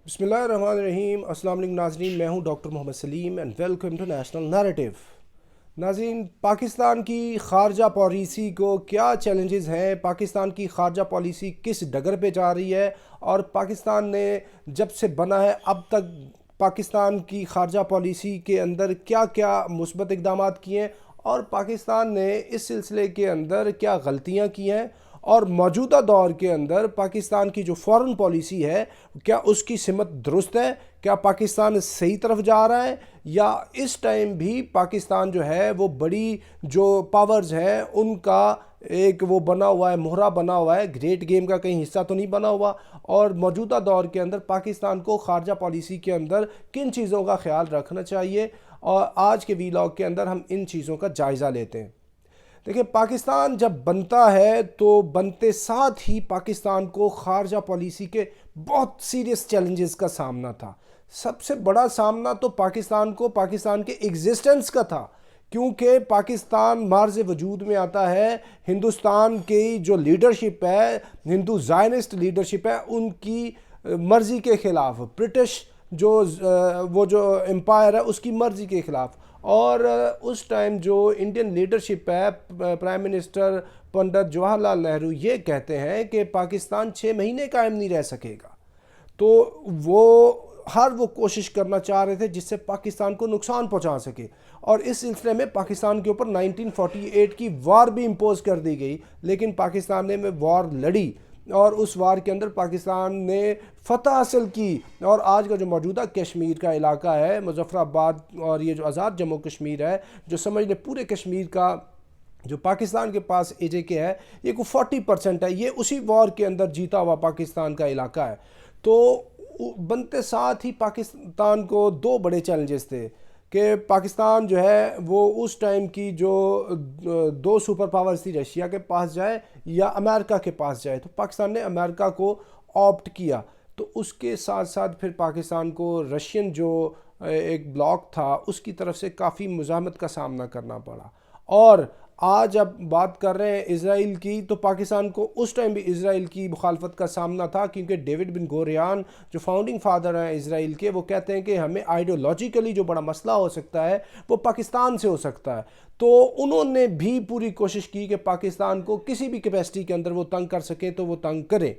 بسم اللہ الرحمن الرحیم۔ السلام علیکم ناظرین، میں ہوں doctor Muhammad Saleem and welcome to national narrative. ناظرین، پاکستان کی خارجہ پالیسی کو کیا چیلنجز ہیں، پاکستان کی خارجہ پالیسی کس ڈگر پہ جا رہی ہے، اور پاکستان نے جب سے بنا ہے اب تک پاکستان کی خارجہ پالیسی کے اندر کیا کیا مثبت اقدامات کیے ہیں، اور پاکستان نے اس سلسلے کے اندر کیا غلطیاں کی ہیں، اور موجودہ دور کے اندر پاکستان کی جو فورن پالیسی ہے کیا اس کی سمت درست ہے، کیا پاکستان صحیح طرف جا رہا ہے، یا اس ٹائم بھی پاکستان جو ہے وہ بڑی جو پاورز ہیں ان کا ایک وہ بنا ہوا ہے، مہرہ بنا ہوا ہے، گریٹ گیم کا کہیں حصہ تو نہیں بنا ہوا۔ اور موجودہ دور کے اندر پاکستان کو خارجہ پالیسی کے اندر کن چیزوں کا خیال رکھنا چاہیے، اور آج کے ویلاگ کے اندر ہم ان چیزوں کا جائزہ لیتے ہیں۔ دیکھیں، پاکستان جب بنتا ہے تو بنتے ساتھ ہی پاکستان کو خارجہ پالیسی کے بہت سیریس چیلنجز کا سامنا تھا۔ سب سے بڑا سامنا تو پاکستان کو پاکستان کے ایگزسٹنس کا تھا، کیونکہ پاکستان مارز وجود میں آتا ہے ہندوستان کی جو لیڈرشپ ہے، ہندو زائنسٹ لیڈرشپ ہے، ان کی مرضی کے خلاف، برٹش وہ جو امپائر ہے اس کی مرضی کے خلاف۔ اور اس ٹائم جو انڈین لیڈرشپ ہے، پرائم منسٹر پنڈت جواہر لال نہرو یہ کہتے ہیں کہ پاکستان 6 مہینے قائم نہیں رہ سکے گا، تو وہ کوشش کرنا چاہ رہے تھے جس سے پاکستان کو نقصان پہنچا سکے، اور اس سلسلے میں پاکستان کے اوپر 1948 کی وار بھی امپوز کر دی گئی، لیکن پاکستان نے وار لڑی، اور اس وار کے اندر پاکستان نے فتح حاصل کی، اور آج کا جو موجودہ کشمیر کا علاقہ ہے، مظفر آباد، اور یہ جو آزاد جموں کشمیر ہے، جو سمجھ لیں پورے کشمیر کا جو پاکستان کے پاس AJK ہے، یہ کوئی 40% ہے، یہ اسی وار کے اندر جیتا ہوا پاکستان کا علاقہ ہے۔ تو بنتے ساتھ ہی پاکستان کو دو بڑے چیلنجز تھے کہ پاکستان جو ہے وہ اس ٹائم کی جو دو سپر پاورز تھی، رشیا کے پاس جائے یا امریکہ کے پاس جائے، تو پاکستان نے امریکہ کو آپٹ کیا، تو اس کے ساتھ ساتھ پھر پاکستان کو رشین جو ایک بلاک تھا اس کی طرف سے کافی مزاحمت کا سامنا کرنا پڑا۔ اور آج اب بات کر رہے ہیں اسرائیل کی، تو پاکستان کو اس ٹائم بھی اسرائیل کی مخالفت کا سامنا تھا، کیونکہ ڈیوڈ بن گوریان جو فاؤنڈنگ فادر ہیں اسرائیل کے، وہ کہتے ہیں کہ ہمیں آئیڈیولوجیکلی جو بڑا مسئلہ ہو سکتا ہے وہ پاکستان سے ہو سکتا ہے، تو انہوں نے بھی پوری کوشش کی کہ پاکستان کو کسی بھی کیپیسٹی کے اندر وہ تنگ کر سکیں تو وہ تنگ کریں۔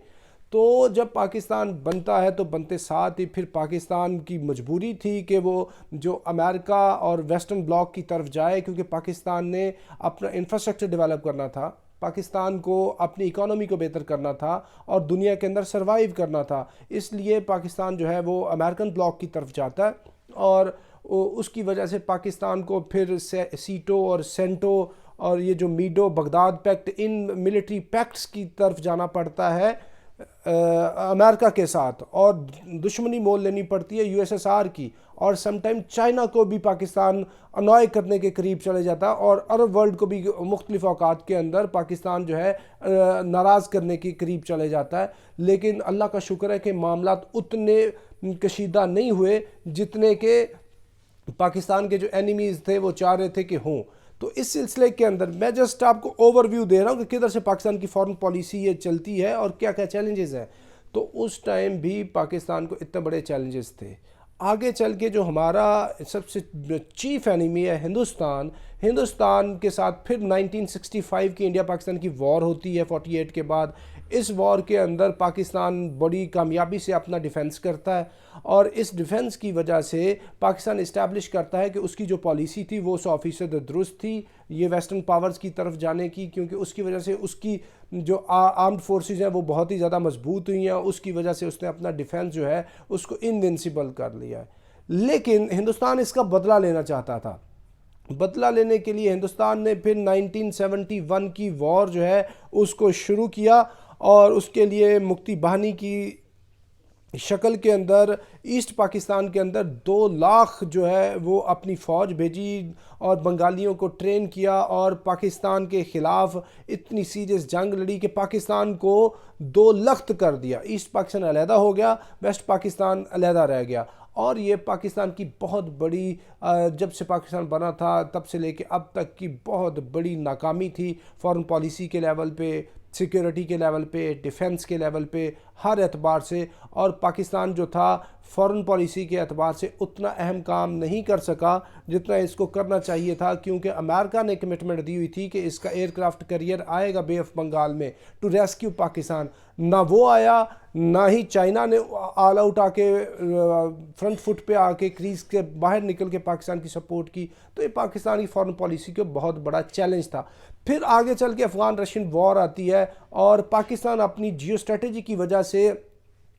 تو جب پاکستان بنتا ہے تو بنتے ساتھ ہی پھر پاکستان کی مجبوری تھی کہ وہ جو امریکہ اور ویسٹرن بلاک کی طرف جائے، کیونکہ پاکستان نے اپنا انفراسٹرکچر ڈیولپ کرنا تھا، پاکستان کو اپنی اکانومی کو بہتر کرنا تھا، اور دنیا کے اندر سروائیو کرنا تھا، اس لیے پاکستان جو ہے وہ امریکن بلاک کی طرف جاتا ہے، اور اس کی وجہ سے پاکستان کو پھر سیٹو اور سینٹو اور یہ جو meadow Baghdad packet, in military packets کی طرف جانا پڑتا ہے امریکہ کے ساتھ، اور دشمنی مول لینی پڑتی ہے USSR کی، اور سم ٹائم چائنا کو بھی پاکستان انوائے کرنے کے قریب چلے جاتا ہے، اور عرب ورلڈ کو بھی مختلف اوقات کے اندر پاکستان جو ہے ناراض کرنے کے قریب چلے جاتا ہے۔ لیکن اللہ کا شکر ہے کہ معاملات اتنے کشیدہ نہیں ہوئے جتنے کہ پاکستان کے جو اینیمیز تھے وہ چاہ رہے تھے کہ ہوں۔ تو اس سلسلے کے اندر میں جسٹ آپ کو اوور ویو دے رہا ہوں کہ کدھر سے پاکستان کی فورن پالیسی یہ چلتی ہے اور کیا کیا چیلنجز ہیں۔ تو اس ٹائم بھی پاکستان کو اتنے بڑے چیلنجز تھے۔ آگے چل کے جو ہمارا سب سے چیف اینیمی ہے ہندوستان کے ساتھ پھر 1965 کی انڈیا پاکستان کی وار ہوتی ہے 48 کے بعد۔ اس وار کے اندر پاکستان بڑی کامیابی سے اپنا ڈیفنس کرتا ہے، اور اس ڈیفنس کی وجہ سے پاکستان اسٹیبلش کرتا ہے کہ اس کی جو پالیسی تھی وہ 100% درست تھی، یہ ویسٹرن پاورز کی طرف جانے کی، کیونکہ اس کی وجہ سے اس کی جو آرمڈ فورسز ہیں وہ بہت ہی زیادہ مضبوط ہوئی ہیں، اس کی وجہ سے اس نے اپنا ڈیفنس جو ہے اس کو انوینسیبل کر لیا ہے۔ لیکن ہندوستان اس کا بدلہ لینا چاہتا تھا۔ بدلہ لینے کے لیے ہندوستان نے پھر 1971 کی وار جو ہے اس کو شروع کیا، اور اس کے لیے مکتی باہنی کی شکل کے اندر ایسٹ پاکستان کے اندر 2 لاکھ جو ہے وہ اپنی فوج بھیجی، اور بنگالیوں کو ٹرین کیا، اور پاکستان کے خلاف اتنی سیریس جنگ لڑی کہ پاکستان کو 2 لخت کر دیا۔ ایسٹ پاکستان علیحدہ ہو گیا، ویسٹ پاکستان علیحدہ رہ گیا، اور یہ پاکستان کی بہت بڑی جب سے پاکستان بنا تھا تب سے لے کے اب تک کی بہت بڑی ناکامی تھی، فورن پالیسی کے لیول پہ، سیکیورٹی کے لیول پہ، ڈیفنس کے لیول پہ، ہر اعتبار سے، اور پاکستان جو تھا فورن پالیسی کے اعتبار سے اتنا اہم کام نہیں کر سکا جتنا اس کو کرنا چاہیے تھا، کیونکہ امریکہ نے کمٹمنٹ دی ہوئی تھی کہ اس کا ایئر کرافٹ کیریئر آئے گا بے آف بنگال میں ٹو ریسکیو پاکستان. نہ وہ آیا، نہ ہی چائنا نے آل آؤٹ آ کے فرنٹ فٹ پہ آ کے کریز کے باہر نکل کے پاکستان کی سپورٹ کی. تو یہ پاکستان کی فورن پالیسی کا بہت بڑا چیلنج تھا. پھر آگے چل کے افغان رشین وار آتی ہے، اور پاکستان اپنی جیو اسٹریٹجی کی وجہ سے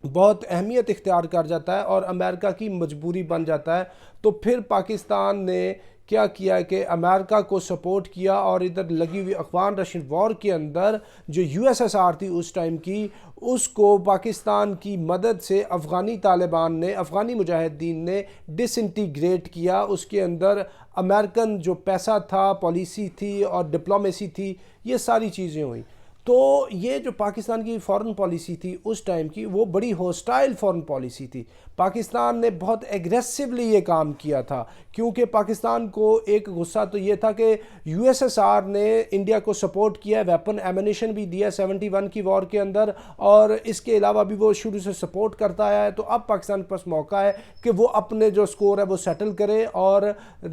بہت اہمیت اختیار کر جاتا ہے اور امریکہ کی مجبوری بن جاتا ہے. تو پھر پاکستان نے کیا کیا کہ امریکہ کو سپورٹ کیا، اور ادھر لگی ہوئی افغان رشین وار کے اندر جو یو ایس ایس آر تھی اس ٹائم کی، اس کو پاکستان کی مدد سے افغانی طالبان نے، افغانی مجاہدین نے ڈس انٹیگریٹ کیا. اس کے اندر امریکن جو پیسہ تھا، پالیسی تھی اور ڈپلومیسی تھی، یہ ساری چیزیں ہوئیں. تو یہ جو پاکستان کی فورن پالیسی تھی اس ٹائم کی، وہ بڑی ہوسٹائل فورن پالیسی تھی. پاکستان نے بہت ایگریسولی یہ کام کیا تھا، کیونکہ پاکستان کو ایک غصہ تو یہ تھا کہ یو ایس ایس آر نے انڈیا کو سپورٹ کیا، ویپن ایمونیشن بھی دیا 71 کی وار کے اندر، اور اس کے علاوہ بھی وہ شروع سے سپورٹ کرتا آیا ہے. تو اب پاکستان کے پاس موقع ہے کہ وہ اپنے جو سکور ہے وہ سیٹل کرے اور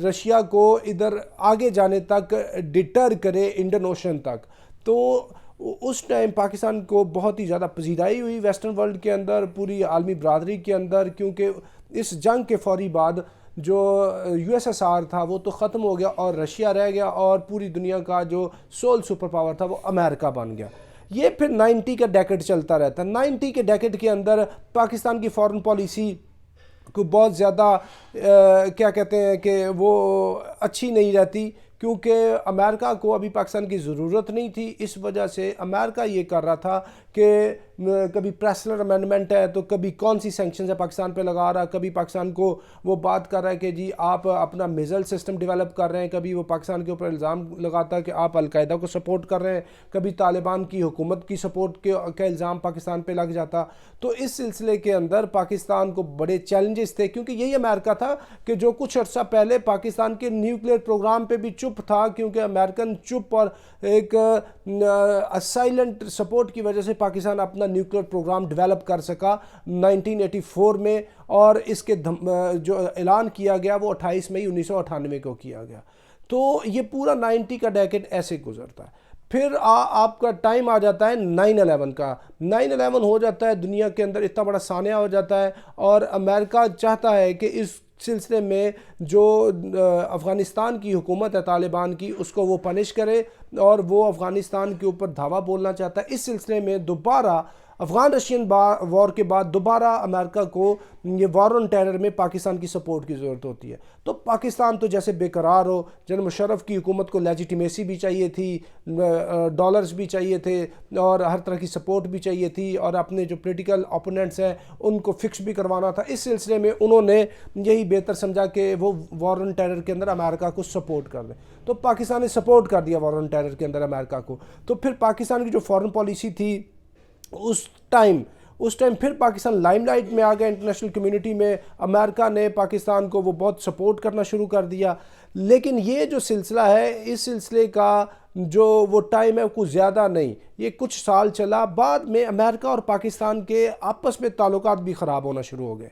رشیا کو ادھر آگے جانے تک ڈیٹر کرے، انڈین اوشن تک. تو اس ٹائم پاکستان کو بہت ہی زیادہ پذیرائی ہوئی ویسٹرن ورلڈ کے اندر، پوری عالمی برادری کے اندر، کیونکہ اس جنگ کے فوری بعد جو یو ایس ایس آر تھا وہ تو ختم ہو گیا اور رشیا رہ گیا، اور پوری دنیا کا جو سول سپر پاور تھا وہ امریکہ بن گیا. یہ پھر 90 کا ڈیکیڈ چلتا رہتا ہے. 90 کے ڈیکیڈ کے اندر پاکستان کی فورن پالیسی کو بہت زیادہ کیا کہتے ہیں کہ وہ اچھی نہیں رہتی، کیونکہ امریکہ کو ابھی پاکستان کی ضرورت نہیں تھی. اس وجہ سے امریکہ یہ کر رہا تھا کہ کبھی پریسلر امینڈمنٹ ہے تو کبھی کون سی سینکشنز ہے پاکستان پہ لگا رہا، کبھی پاکستان کو وہ بات کر رہا ہے کہ جی آپ اپنا میزل سسٹم ڈیولپ کر رہے ہیں، کبھی وہ پاکستان کے اوپر الزام لگاتا ہے کہ آپ القاعدہ کو سپورٹ کر رہے ہیں، کبھی طالبان کی حکومت کی سپورٹ کا الزام پاکستان پہ لگ جاتا. تو اس سلسلے کے اندر پاکستان کو بڑے چیلنجز تھے، کیونکہ یہی امریکہ تھا کہ جو کچھ عرصہ پہلے پاکستان کے نیوکلیئر پروگرام پہ بھی چپ تھا، کیونکہ امریکن چپ اور ایک سائلنٹ سپورٹ کی وجہ سے پاکستان اپنا نیوکلیئر پروگرام ڈیولپ کر سکا 1984 میں، اور اس کے جو اعلان کیا گیا وہ 28 مئی 1998 کو کیا گیا. تو یہ پورا 90 کا ڈیکیڈ ایسے گزرتا ہے. پھر آپ کا ٹائم آ جاتا ہے 9/11 کا. 9/11 ہو جاتا ہے، دنیا کے اندر اتنا بڑا سانحہ ہو جاتا ہے، اور امریکہ چاہتا ہے کہ اس سلسلے میں جو افغانستان کی حکومت ہے طالبان کی، اس کو وہ پنش کرے، اور وہ افغانستان کے اوپر دھاوا بولنا چاہتا ہے. اس سلسلے میں دوبارہ افغان رشین وار کے بعد دوبارہ امریکہ کو یہ وار آن ٹیرر میں پاکستان کی سپورٹ کی ضرورت ہوتی ہے. تو پاکستان تو جیسے بے قرار ہو، جنرل مشرف کی حکومت کو لیجیٹیمیسی بھی چاہیے تھی، ڈالرز بھی چاہیے تھے، اور ہر طرح کی سپورٹ بھی چاہیے تھی، اور اپنے جو پولیٹیکل اوپوننٹس ہیں ان کو فکس بھی کروانا تھا. اس سلسلے میں انہوں نے یہی بہتر سمجھا کہ وہ وار آن ٹیرر کے اندر امریکہ کو سپورٹ کر دیں. تو پاکستان نے سپورٹ کر دیا وار آن ٹیرر کے اندر امریکہ کو. تو پھر پاکستان کی جو فارن پالیسی تھی اس ٹائم پھر پاکستان لائم لائٹ میں آ گیا انٹرنیشنل کمیونٹی میں. امریکہ نے پاکستان کو وہ بہت سپورٹ کرنا شروع کر دیا. لیکن یہ جو سلسلہ ہے، اس سلسلے کا جو وہ ٹائم ہے کچھ زیادہ نہیں، یہ کچھ سال چلا. بعد میں امریکہ اور پاکستان کے آپس میں تعلقات بھی خراب ہونا شروع ہو گئے.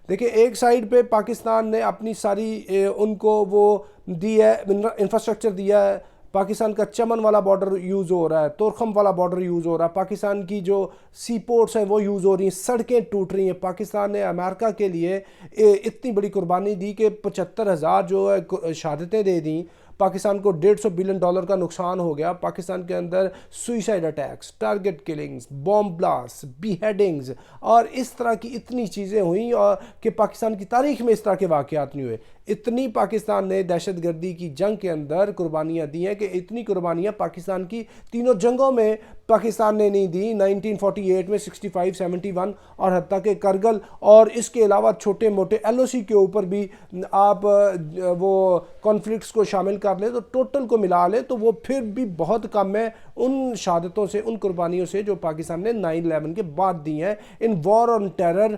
دیکھیں، ایک سائیڈ پہ پاکستان نے اپنی ساری ان کو وہ دی ہے، انفراسٹرکچر دیا ہے. پاکستان کا چمن والا بارڈر یوز ہو رہا ہے، تورخم والا بارڈر یوز ہو رہا ہے، پاکستان کی جو سی پورٹس ہیں وہ یوز ہو رہی ہیں، سڑکیں ٹوٹ رہی ہیں. پاکستان نے امریکہ کے لیے اتنی بڑی قربانی دی کہ 75,000 جو ہے شہادتیں دے دیں. پاکستان کو $150 بلین کا نقصان ہو گیا. پاکستان کے اندر suicide attacks, target killings, bomb blast, beheadings اور اس طرح کی اتنی چیزیں ہوئیں اور کہ پاکستان کی تاریخ میں اس طرح کے واقعات نہیں ہوئے. اتنی پاکستان نے دہشت گردی کی جنگ کے اندر قربانیاں دی ہیں کہ اتنی قربانیاں پاکستان کی تینوں جنگوں میں پاکستان نے نہیں دی. 1948 میں 65، 71 اور حتیٰ کہ کرگل، اور اس کے علاوہ چھوٹے موٹے LOC کے اوپر بھی آپ وہ کانفلکٹس کو شامل کر لیں تو ٹوٹل کو ملا لیں تو وہ پھر بھی بہت کم ہے ان شہادتوں سے، ان قربانیوں سے جو پاکستان نے 9/11 کے بعد دی ہیں ان وار آن ٹیرر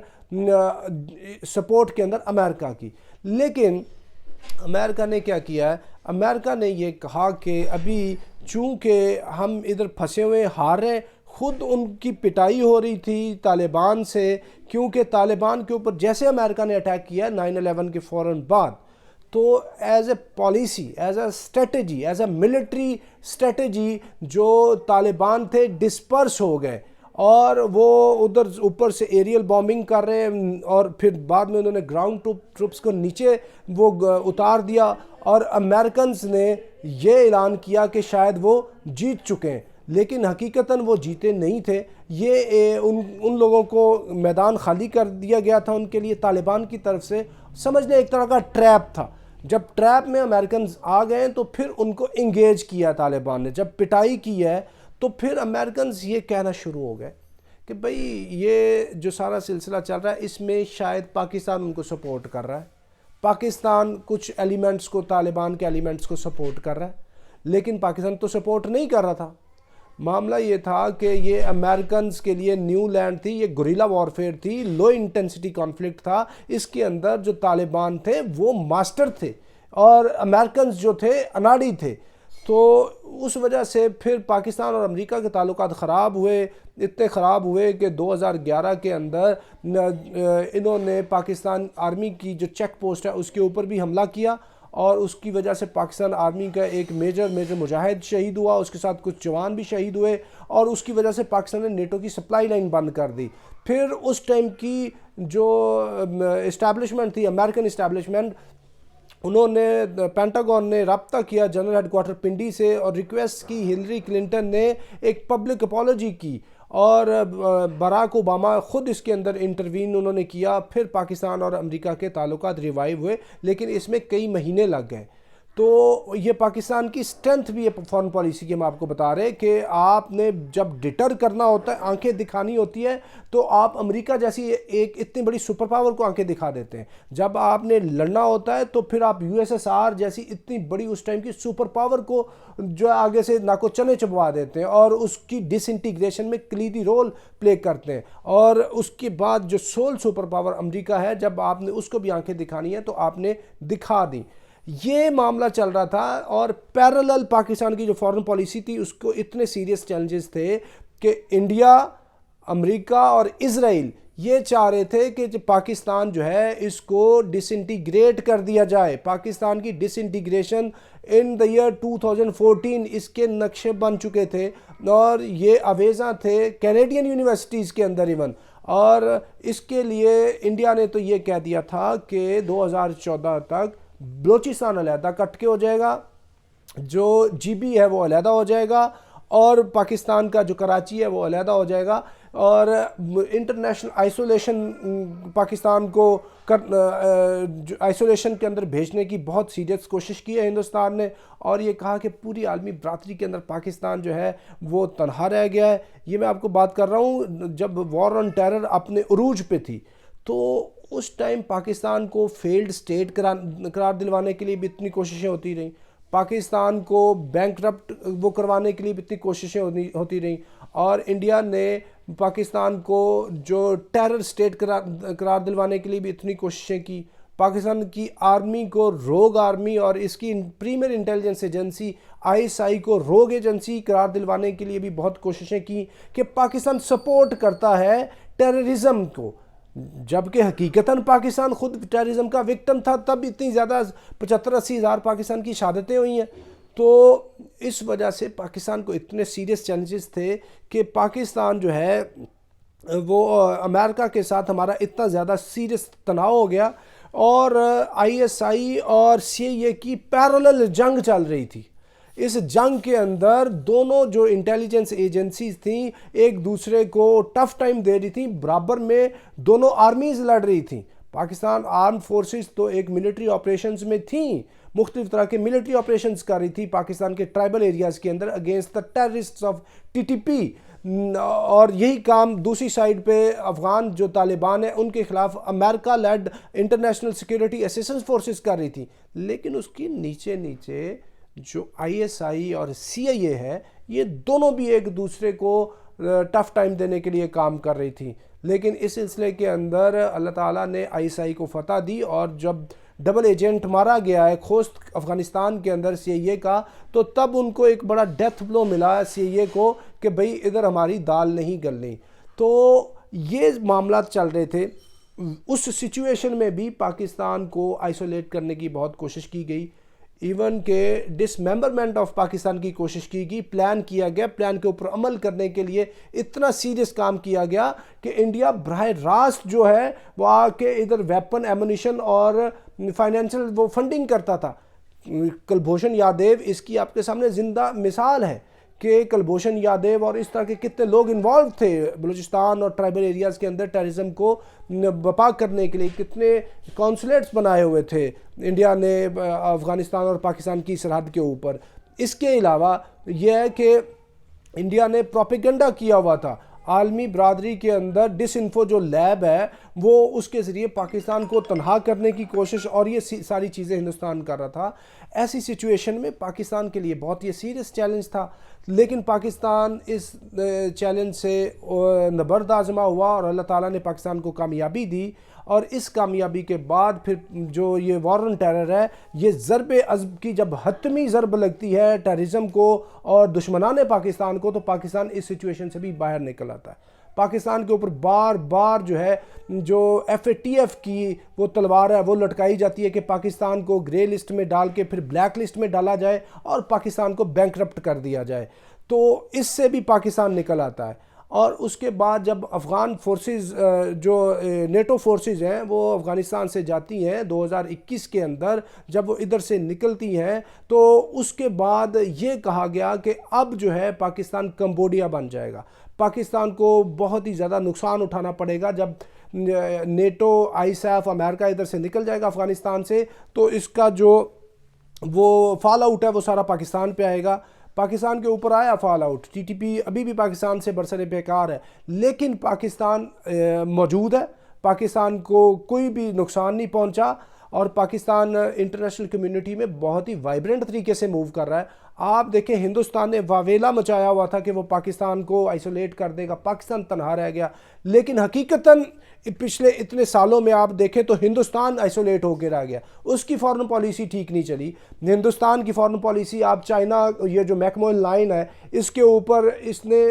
سپورٹ کے اندر امریکہ کی. لیکن امریکہ نے کیا کیا ہے؟ امریکہ نے یہ کہا کہ ابھی چونکہ ہم ادھر پھنسے ہوئے ہار رہے ہیں، خود ان کی پٹائی ہو رہی تھی طالبان سے، کیونکہ طالبان کے اوپر جیسے امریکہ نے اٹیک کیا 9/11 کے فوراً بعد، تو as a policy, as a strategy, as a military strategy جو طالبان تھے ڈسپرس ہو گئے، اور وہ ادھر اوپر سے ایریل بامبنگ کر رہے ہیں، اور پھر بعد میں انہوں نے گراؤنڈ ٹروپس کو نیچے وہ اتار دیا، اور امریکنز نے یہ اعلان کیا کہ شاید وہ جیت چکے ہیں، لیکن حقیقتاً وہ جیتے نہیں تھے۔ یہ ان لوگوں کو میدان خالی کر دیا گیا تھا ان کے لیے طالبان کی طرف سے، سمجھ لیں ایک طرح کا ٹریپ تھا۔ جب ٹریپ میں امریکنز آ گئے تو پھر ان کو انگیج کیا طالبان نے، جب پٹائی کی ہے تو پھر امریکنز یہ کہنا شروع ہو گئے کہ بھئی یہ جو سارا سلسلہ چل رہا ہے اس میں شاید پاکستان ان کو سپورٹ کر رہا ہے، پاکستان کچھ ایلیمنٹس کو، طالبان کے ایلیمنٹس کو سپورٹ کر رہا ہے، لیکن پاکستان تو سپورٹ نہیں کر رہا تھا۔ معاملہ یہ تھا کہ یہ امریکنز کے لیے نیو لینڈ تھی، یہ گوریلا وارفیئر تھی، لو انٹینسٹی کانفلکٹ تھا، اس کے اندر جو طالبان تھے وہ ماسٹر تھے اور امریکنز جو تھے اناڑی تھے۔ تو اس وجہ سے پھر پاکستان اور امریکہ کے تعلقات خراب ہوئے، اتنے خراب ہوئے کہ 2011 کے اندر انہوں نے پاکستان آرمی کی جو چیک پوسٹ ہے اس کے اوپر بھی حملہ کیا، اور اس کی وجہ سے پاکستان آرمی کا ایک میجر مجاہد شہید ہوا، اس کے ساتھ کچھ جوان بھی شہید ہوئے، اور اس کی وجہ سے پاکستان نے نیٹو کی سپلائی لائن بند کر دی۔ پھر اس ٹائم کی جو اسٹیبلشمنٹ تھی، امریکن اسٹیبلشمنٹ، انہوں نے پینٹاگون نے رابطہ کیا جنرل ہیڈ کوارٹر پنڈی سے اور ریکویسٹ کی، ہلری کلنٹن نے ایک پبلک اپالوجی کی، اور براک اوباما خود اس کے اندر انٹروین انہوں نے کیا۔ پھر پاکستان اور امریکہ کے تعلقات ریوائیو ہوئے، لیکن اس میں کئی مہینے لگ گئے۔ تو یہ پاکستان کی سٹرنتھ بھی ہے فارن پالیسی کی، ہم آپ کو بتا رہے کہ آپ نے جب ڈٹر کرنا ہوتا ہے، آنکھیں دکھانی ہوتی ہے، تو آپ امریکہ جیسی ایک اتنی بڑی سپر پاور کو آنکھیں دکھا دیتے ہیں۔ جب آپ نے لڑنا ہوتا ہے تو پھر آپ USSR جیسی اتنی بڑی اس ٹائم کی سپر پاور کو جو آگے سے ناکو چنے چبوا دیتے ہیں، اور اس کی ڈس انٹیگریشن میں کلیدی رول پلے کرتے ہیں۔ اور اس کے بعد جو سول سپر پاور امریکہ ہے، جب آپ نے اس کو بھی آنکھیں دکھانی ہے تو آپ نے دکھا دی۔ یہ معاملہ چل رہا تھا، اور پیرالل پاکستان کی جو فارن پالیسی تھی اس کو اتنے سیریس چیلنجز تھے کہ انڈیا، امریکہ اور اسرائیل یہ چاہ رہے تھے کہ پاکستان جو ہے اس کو ڈس انٹیگریٹ کر دیا جائے۔ پاکستان کی ڈس انٹیگریشن ان دا ایئر 2014 اس کے نقشے بن چکے تھے، اور یہ اویزاں تھے کینیڈین یونیورسٹیز کے اندر ایون، اور اس کے لیے انڈیا نے تو یہ کہہ دیا تھا کہ 2014 تک بلوچستان علیحدہ کٹ کے ہو جائے گا، جو GB ہے وہ علیحدہ ہو جائے گا، اور پاکستان کا جو کراچی ہے وہ علیحدہ ہو جائے گا، اور انٹرنیشنل آئسولیشن پاکستان کو آئسولیشن کے اندر بھیجنے کی بہت سیریس کوشش کی ہے ہندوستان نے، اور یہ کہا کہ پوری عالمی برادری کے اندر پاکستان جو ہے وہ تنہا رہ گیا ہے۔ یہ میں آپ کو بات کر رہا ہوں جب وار آن ٹیرر اپنے عروج پہ تھی، تو اس ٹائم پاکستان کو فیلڈ سٹیٹ قرار دلوانے کے لیے بھی اتنی کوششیں ہوتی رہیں، پاکستان کو بینکرپٹ وہ کروانے کے لیے بھی اتنی کوششیں ہوتی رہیں، اور انڈیا نے پاکستان کو جو ٹیرر سٹیٹ قرار دلوانے کے لیے بھی اتنی کوششیں کی۔ پاکستان کی آرمی کو روگ آرمی اور اس کی پریمیئر انٹیلیجنس ایجنسی ISI کو روگ ایجنسی قرار دلوانے کے لیے بھی بہت کوششیں کی کہ پاکستان سپورٹ کرتا ہے ٹیررزم کو، جبکہ حقیقتاً پاکستان خود ٹیررزم کا وکٹم تھا۔ تب اتنی زیادہ 75-80 ہزار پاکستان کی شہادتیں ہوئی ہیں۔ تو اس وجہ سے پاکستان کو اتنے سیریس چیلنجز تھے کہ پاکستان جو ہے وہ امریکہ کے ساتھ ہمارا اتنا زیادہ سیریس تناؤ ہو گیا، اور ISI اور CIA کی پیرالل جنگ چل رہی تھی۔ اس جنگ کے اندر دونوں جو انٹیلیجنس ایجنسیز تھیں ایک دوسرے کو ٹف ٹائم دے رہی تھیں، برابر میں دونوں آرمیز لڑ رہی تھیں۔ پاکستان آرم فورسز تو ایک ملٹری آپریشنز میں تھیں، مختلف طرح کے ملٹری آپریشنز کر رہی تھی پاکستان کے ٹرائبل ایریاز کے اندر اگینسٹ دا ٹیررسٹس آف TTP، اور یہی کام دوسری سائیڈ پہ افغان جو طالبان ہیں ان کے خلاف امریکہ lead international security assistance forces کر رہی تھی۔ لیکن اس کی نیچے جو ISI اور CIA ہے، یہ دونوں بھی ایک دوسرے کو ٹف ٹائم دینے کے لیے کام کر رہی تھی۔ لیکن اس سلسلے کے اندر اللہ تعالیٰ نے ISI کو فتح دی، اور جب ڈبل ایجنٹ مارا گیا ہے خوست افغانستان کے اندر سی اے کا، تو تب ان کو ایک بڑا ڈیتھ بلو ملا سی اے کو کہ بھئی ادھر ہماری دال نہیں گلنی۔ تو یہ معاملات چل رہے تھے۔ اس سچویشن میں بھی پاکستان کو آئسولیٹ کرنے کی بہت کوشش کی گئی، ایون کہ ڈس ممبرمنٹ آف پاکستان کی کوشش کی گئی، پلان کیا گیا، پلان کے اوپر عمل کرنے کے لیے اتنا سیریس کام کیا گیا کہ انڈیا براہ راست جو ہے وہ آ کے ادھر ویپن ایمونیشن اور فائنینشل وہ فنڈنگ کرتا تھا۔ کلبھوشن یادیو اس کی آپ کے سامنے زندہ مثال ہے کہ کلبھوشن یادیو اور اس طرح کے کتنے لوگ انوالو تھے بلوچستان اور ٹرائبل ایریاز کے اندر ٹیررزم کو بپا کرنے کے لیے، کتنے کونسولیٹس بنائے ہوئے تھے انڈیا نے افغانستان اور پاکستان کی سرحد کے اوپر۔ اس کے علاوہ یہ ہے کہ انڈیا نے پروپیگنڈا کیا ہوا تھا، عالمی برادری کے اندر ڈس انفو جو لیب ہے وہ اس کے ذریعے پاکستان کو تنہا کرنے کی کوشش، اور یہ ساری چیزیں ہندوستان کر رہا تھا۔ ایسی سچویشن میں پاکستان کے لیے بہت یہ سیریس چیلنج تھا، لیکن پاکستان اس چیلنج سے نبرد آزما ہوا اور اللہ تعالیٰ نے پاکستان کو کامیابی دی، اور اس کامیابی کے بعد پھر جو یہ وار آن ٹیرر ہے، یہ ضرب عضب کی جب حتمی ضرب لگتی ہے ٹیررزم کو اور دشمنان پاکستان کو، تو پاکستان اس سچویشن سے بھی باہر نکل آتا ہے۔ پاکستان کے اوپر بار بار جو ہے جو ایف اے ٹی ایف کی وہ تلوار ہے وہ لٹکائی جاتی ہے کہ پاکستان کو گرے لسٹ میں ڈال کے پھر بلیک لسٹ میں ڈالا جائے اور پاکستان کو بینکرپٹ کر دیا جائے، تو اس سے بھی پاکستان نکل آتا ہے۔ اور اس کے بعد جب افغان فورسز جو نیٹو فورسز ہیں وہ افغانستان سے جاتی ہیں 2021 کے اندر، جب وہ ادھر سے نکلتی ہیں، تو اس کے بعد یہ کہا گیا کہ اب جو ہے پاکستان کمبوڈیا بن جائے گا، پاکستان کو بہت ہی زیادہ نقصان اٹھانا پڑے گا جب نیٹو آئی سیف امریکہ ادھر سے نکل جائے گا افغانستان سے، تو اس کا جو وہ فال آؤٹ ہے وہ سارا پاکستان پہ آئے گا۔ پاکستان کے اوپر آیا fall out, T T P ابھی بھی پاکستان سے برسر بیکار ہے، لیکن پاکستان موجود ہے، پاکستان کو کوئی بھی نقصان نہیں پہنچا، اور پاکستان انٹرنیشنل کمیونٹی میں بہت ہی وائبرنٹ طریقے سے موو کر رہا ہے۔ آپ دیکھیں ہندوستان نے واویلا مچایا ہوا تھا کہ وہ پاکستان کو آئسولیٹ کر دے گا، پاکستان تنہا رہ گیا، لیکن حقیقتاً پچھلے اتنے سالوں میں آپ دیکھیں تو ہندوستان آئسولیٹ ہو کے رہ گیا، اس کی فارن پالیسی ٹھیک نہیں چلی۔ ہندوستان کی فارن پالیسی، آپ چائنا، یہ جو میکموئن لائن ہے اس کے اوپر اس نے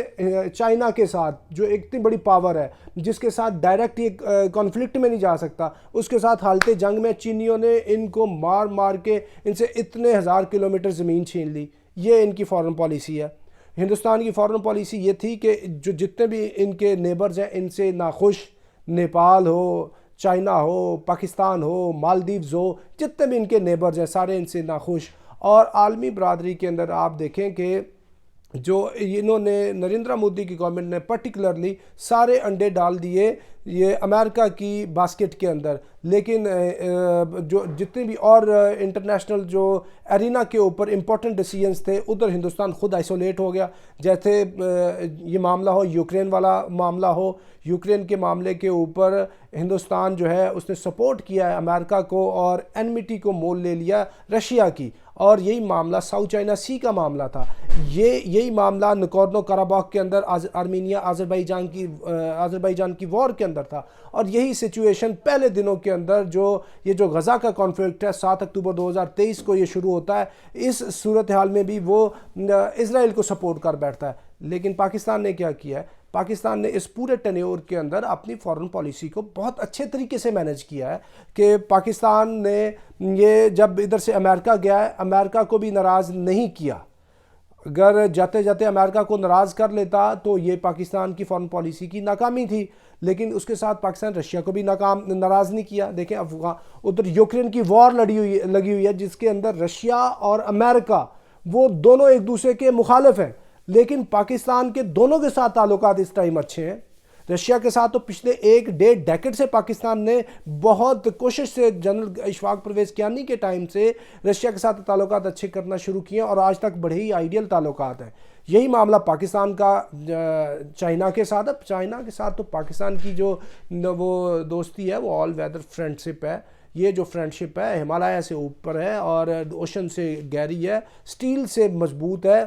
چائنا کے ساتھ جو ایک اتنی بڑی پاور ہے جس کے ساتھ ڈائریکٹ یہ کانفلکٹ میں نہیں جا سکتا، اس کے ساتھ حالت جنگ میں چینیوں نے ان کو مار مار کے ان سے اتنے ہزار کلومیٹر زمین چھین لی۔ یہ ان کی فارن پالیسی ہے۔ ہندوستان کی فارن پالیسی یہ تھی کہ جو جتنے بھی ان کے نیبرز ہیں ان سے ناخوش، نیپال ہو، چائنا ہو، پاکستان ہو، مالدیوز ہو، جتنے بھی ان کے نیبرز ہیں سارے ان سے ناخوش۔ اور عالمی برادری کے اندر آپ دیکھیں کہ جو انہوں نے نریندر مودی کی گورنمنٹ نے پرٹیکولرلی سارے انڈے ڈال دیے یہ امریکہ کی باسکٹ کے اندر، لیکن جو جتنے بھی اور انٹرنیشنل جو ایرینا کے اوپر امپورٹنٹ ڈیسیجنز تھے ادھر ہندوستان خود آئسولیٹ ہو گیا، جیسے یہ معاملہ ہو، یوکرین والا معاملہ ہو، یوکرین کے معاملے کے اوپر ہندوستان جو ہے اس نے سپورٹ کیا ہے امریکہ کو اور انمیٹی کو مول لے لیا رشیا کی، اور یہی معاملہ ساؤتھ چائنا سی کا معاملہ تھا، یہی معاملہ نکورنو کاراباخ کے اندر آرمینیا آذربائیجان کی وار کے اندر تھا، اور یہی سچویشن پہلے دنوں کے اندر جو یہ جو غزہ کا کانفلکٹ ہے 7 اکتوبر 2023 کو یہ شروع ہوتا ہے، اس صورتحال میں بھی وہ اسرائیل کو سپورٹ کر بیٹھتا ہے۔ لیکن پاکستان نے کیا کیا ہے؟ پاکستان نے اس پورے ٹینیور کے اندر اپنی فارن پالیسی کو بہت اچھے طریقے سے مینیج کیا ہے کہ پاکستان نے یہ جب ادھر سے امریکہ گیا ہے امریکہ کو بھی ناراض نہیں کیا، اگر جاتے جاتے امریکہ کو ناراض کر لیتا تو یہ پاکستان کی فارن پالیسی کی ناکامی تھی، لیکن اس کے ساتھ پاکستان رشیا کو بھی ناراض نہیں کیا۔ دیکھیں ادھر یوکرین کی وار لگی ہوئی ہے جس کے اندر رشیا اور امریکہ وہ دونوں ایک دوسرے کے مخالف ہیں، لیکن پاکستان کے دونوں کے ساتھ تعلقات اس ٹائم اچھے ہیں۔ رشیا کے ساتھ تو پچھلے 1.5 ڈیکیڈ سے پاکستان نے بہت کوشش سے جنرل اشفاق پرویز کیانی کے ٹائم سے رشیا کے ساتھ تعلقات اچھے کرنا شروع کیے اور آج تک بڑے ہی آئیڈیل تعلقات ہیں۔ یہی معاملہ پاکستان کا چائنا کے ساتھ ہے، چائنا کے ساتھ تو پاکستان کی جو وہ دوستی ہے وہ آل ویدر فرینڈشپ ہے، یہ جو فرینڈشپ ہے ہمالیہ سے اوپر ہے اور اوشن سے گہری ہے، سٹیل سے مضبوط ہے،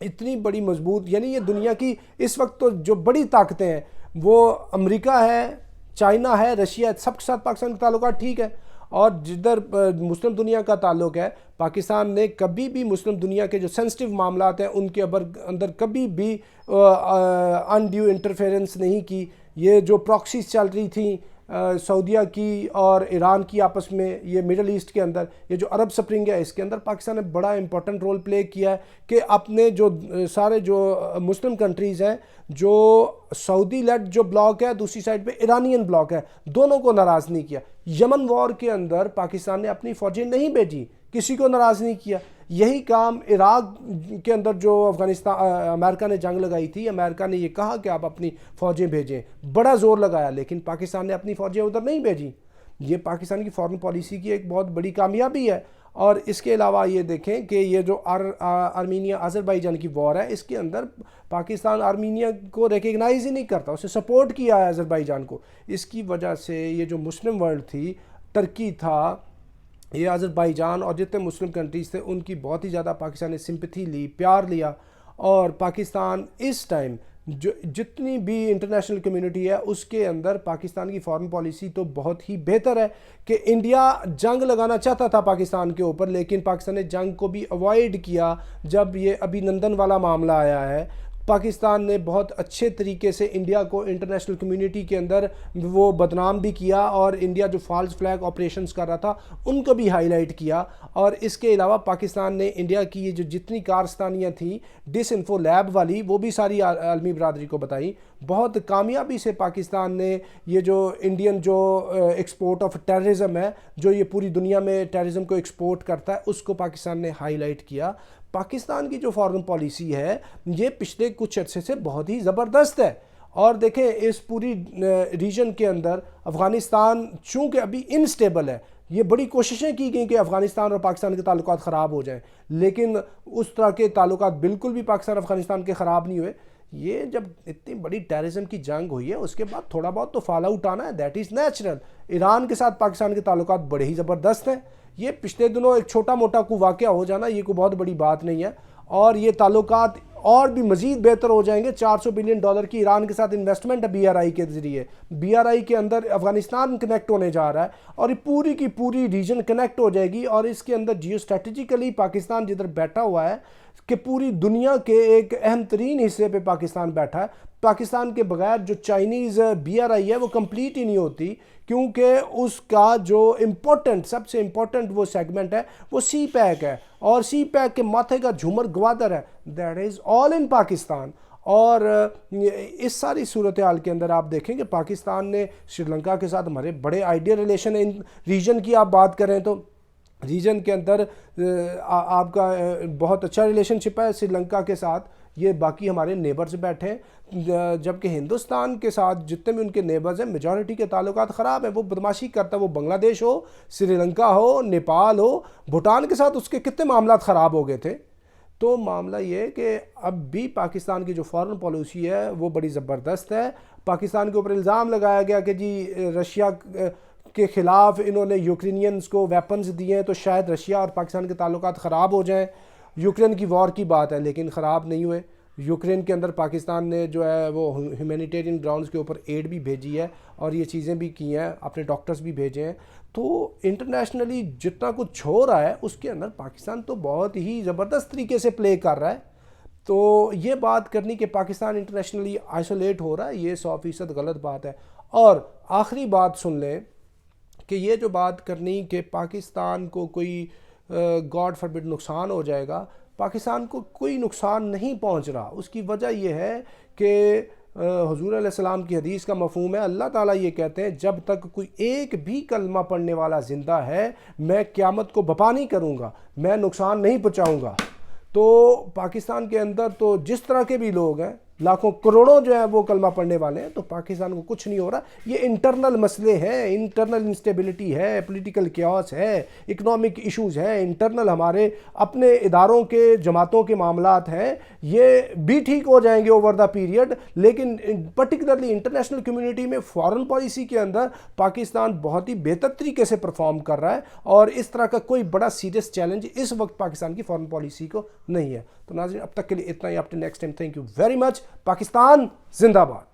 اتنی بڑی مضبوط، یعنی یہ دنیا کی اس وقت تو جو بڑی طاقتیں ہیں وہ امریکہ ہے، چائنا ہے، رشیا ہے، سب کے ساتھ پاکستان کے تعلقات ٹھیک ہے، اور جدھر مسلم دنیا کا تعلق ہے، پاکستان نے کبھی بھی مسلم دنیا کے جو سینسٹیو معاملات ہیں ان کے اندر کبھی بھی انڈیو انٹرفیرنس نہیں کی۔ یہ جو پراکسیز چل رہی تھیں سعودیہ کی اور ایران کی آپس میں، یہ مڈل ایسٹ کے اندر، یہ جو عرب سپرنگ ہے اس کے اندر پاکستان نے بڑا امپورٹنٹ رول پلے کیا ہے کہ اپنے جو سارے جو مسلم کنٹریز ہیں، جو سعودی لیڈ جو بلاک ہے، دوسری سائڈ پہ ایرانین بلاک ہے، دونوں کو ناراض نہیں کیا۔ یمن وار کے اندر پاکستان نے اپنی فوجیں نہیں بھیجی، کسی کو ناراض نہیں کیا۔ یہی کام عراق کے اندر جو امریکہ نے جنگ لگائی تھی، امریکہ نے یہ کہا کہ آپ اپنی فوجیں بھیجیں، بڑا زور لگایا، لیکن پاکستان نے اپنی فوجیں ادھر نہیں بھیجی۔ یہ پاکستان کی فارن پالیسی کی ایک بہت بڑی کامیابی ہے۔ اور اس کے علاوہ یہ دیکھیں کہ یہ جو آرمینیا آذربائیجان کی وار ہے، اس کے اندر پاکستان آرمینیا کو ریکگنائز ہی نہیں کرتا، اسے سپورٹ کیا ہے آذربائیجان کو۔ اس کی وجہ سے یہ جو مسلم ورلڈ تھی، ترکی تھا، یہ آذربائیجان اور جتنے مسلم کنٹریز تھے، ان کی بہت ہی زیادہ پاکستان نے سمپتھی لی، پیار لیا۔ اور پاکستان اس ٹائم جو جتنی بھی انٹرنیشنل کمیونٹی ہے اس کے اندر پاکستان کی فارن پالیسی تو بہت ہی بہتر ہے کہ انڈیا جنگ لگانا چاہتا تھا پاکستان کے اوپر، لیکن پاکستان نے جنگ کو بھی اوائڈ کیا۔ جب یہ ابھی نندن والا معاملہ آیا ہے، پاکستان نے بہت اچھے طریقے سے انڈیا کو انٹرنیشنل کمیونٹی کے اندر وہ بدنام بھی کیا، اور انڈیا جو فالس فلیگ آپریشنز کر رہا تھا ان کو بھی ہائی لائٹ کیا۔ اور اس کے علاوہ پاکستان نے انڈیا کی یہ جو جتنی کارستانیاں تھیں ڈس انفو لیب والی، وہ بھی ساری عالمی برادری کو بتائیں۔ بہت کامیابی سے پاکستان نے یہ جو انڈین جو ایکسپورٹ آف ٹیررزم ہے، جو یہ پوری دنیا میں ٹیررزم کو ایکسپورٹ کرتا ہے، اس کو پاکستان نے ہائی لائٹ کیا۔ پاکستان کی جو فارن پالیسی ہے یہ پچھلے کچھ عرصے سے بہت ہی زبردست ہے۔ اور دیکھیں اس پوری ریجن کے اندر افغانستان چونکہ ابھی انسٹیبل ہے، یہ بڑی کوششیں کی گئیں کہ افغانستان اور پاکستان کے تعلقات خراب ہو جائیں، لیکن اس طرح کے تعلقات بالکل بھی پاکستان افغانستان کے خراب نہیں ہوئے۔ یہ جب اتنی بڑی ٹیررزم کی جنگ ہوئی ہے، اس کے بعد تھوڑا بہت تو فال آؤٹ آنا ہے، دیٹ از نیچرل۔ ایران کے ساتھ پاکستان کے تعلقات بڑے ہی زبردست ہیں۔ یہ پچھلے دنوں ایک چھوٹا موٹا کوئی واقعہ ہو جانا، یہ کوئی بہت بڑی بات نہیں ہے، اور یہ تعلقات اور بھی مزید بہتر ہو جائیں گے۔ $400 بلین کی ایران کے ساتھ انویسٹمنٹ ہے BRI کے ذریعے۔ BRI کے اندر افغانستان کنیکٹ ہونے جا رہا ہے، اور یہ پوری کی پوری ریجن کنیکٹ ہو جائے گی۔ اور اس کے اندر جیو اسٹریٹجیکلی پاکستان جدھر بیٹھا ہوا ہے کہ پوری دنیا کے ایک اہم ترین حصے پہ پاکستان بیٹھا ہے۔ پاکستان کے بغیر جو چائنیز BRI ہے وہ کمپلیٹ ہی نہیں ہوتی، کیونکہ اس کا جو سب سے امپورٹنٹ وہ سیگمنٹ ہے وہ سی پیک ہے، اور سی پیک کے ماتھے کا جھومر گوادر ہے، دیٹ از آل ان پاکستان۔ اور اس ساری صورتحال کے اندر آپ دیکھیں کہ پاکستان نے سری لنکا کے ساتھ ہمارے بڑے آئیڈیل ریلیشن ہیں۔ ریجن کی آپ بات کریں تو ریجن کے اندر آپ کا بہت اچھا ریلیشن شپ ہے سری لنکا کے ساتھ۔ یہ باقی ہمارے نیبرز بیٹھے ہیں، جبکہ ہندوستان کے ساتھ جتنے بھی ان کے نیبرز ہیں میجورٹی کے تعلقات خراب ہیں۔ وہ بدماشی کرتا ہے، وہ بنگلہ دیش ہو، سری لنکا ہو، نیپال ہو، بھوٹان کے ساتھ اس کے کتنے معاملات خراب ہو گئے تھے۔ تو معاملہ یہ ہے کہ اب بھی پاکستان کی جو فارن پالیسی ہے وہ بڑی زبردست ہے۔ پاکستان کے اوپر الزام لگایا گیا کہ جی رشیا کے خلاف انہوں نے یوکرینینز کو ویپنز دیے ہیں تو شاید رشیا اور پاکستان کے تعلقات خراب ہو جائیں۔ یوکرین کی وار کی بات ہے، لیکن خراب نہیں ہوئے۔ یوکرین کے اندر پاکستان نے جو ہے وہ ہیومینیٹیرین گراؤنڈز کے اوپر ایڈ بھی بھیجی ہے، اور یہ چیزیں بھی کی ہیں، اپنے ڈاکٹرز بھی بھیجے ہیں۔ تو انٹرنیشنلی جتنا کچھ ہو رہا ہے اس کے اندر پاکستان تو بہت ہی زبردست طریقے سے پلے کر رہا ہے۔ تو یہ بات کرنی کہ پاکستان انٹرنیشنلی آئسولیٹ ہو رہا ہے، یہ 100% غلط بات ہے۔ اور آخری بات سن لیں کہ یہ جو بات کرنی کہ پاکستان کو کوئی گاڈ فاربڈ نقصان ہو جائے گا، پاکستان کو کوئی نقصان نہیں پہنچ رہا۔ اس کی وجہ یہ ہے کہ حضور علیہ السلام کی حدیث کا مفہوم ہے، اللہ تعالیٰ یہ کہتے ہیں جب تک کوئی ایک بھی کلمہ پڑھنے والا زندہ ہے میں قیامت کو بپا نہیں کروں گا، میں نقصان نہیں پہنچاؤں گا۔ تو پاکستان کے اندر تو جس طرح کے بھی لوگ ہیں، لاکھوں کروڑوں جو ہیں وہ کلمہ پڑھنے والے ہیں، تو پاکستان کو کچھ نہیں ہو رہا۔ یہ انٹرنل مسئلے ہیں، انٹرنل انسٹیبلٹی ہے، پولیٹیکل کیوس ہے، اکنامک ایشوز ہیں، انٹرنل ہمارے اپنے اداروں کے جماعتوں کے معاملات ہیں، یہ بھی ٹھیک ہو جائیں گے اوور دا پیریڈ۔ لیکن پرٹیکولرلی انٹرنیشنل کمیونٹی میں فارن پالیسی کے اندر پاکستان بہت ہی بہتر طریقے سے پرفارم کر رہا ہے، اور اس طرح کا کوئی بڑا سیریس چیلنج اس وقت پاکستان کی فارن پالیسی کو نہیں ہے۔ تو ناظرین اب تک کے لیے اتنا ہی، up to next time, thank you very much. Pakistan زندہ باد۔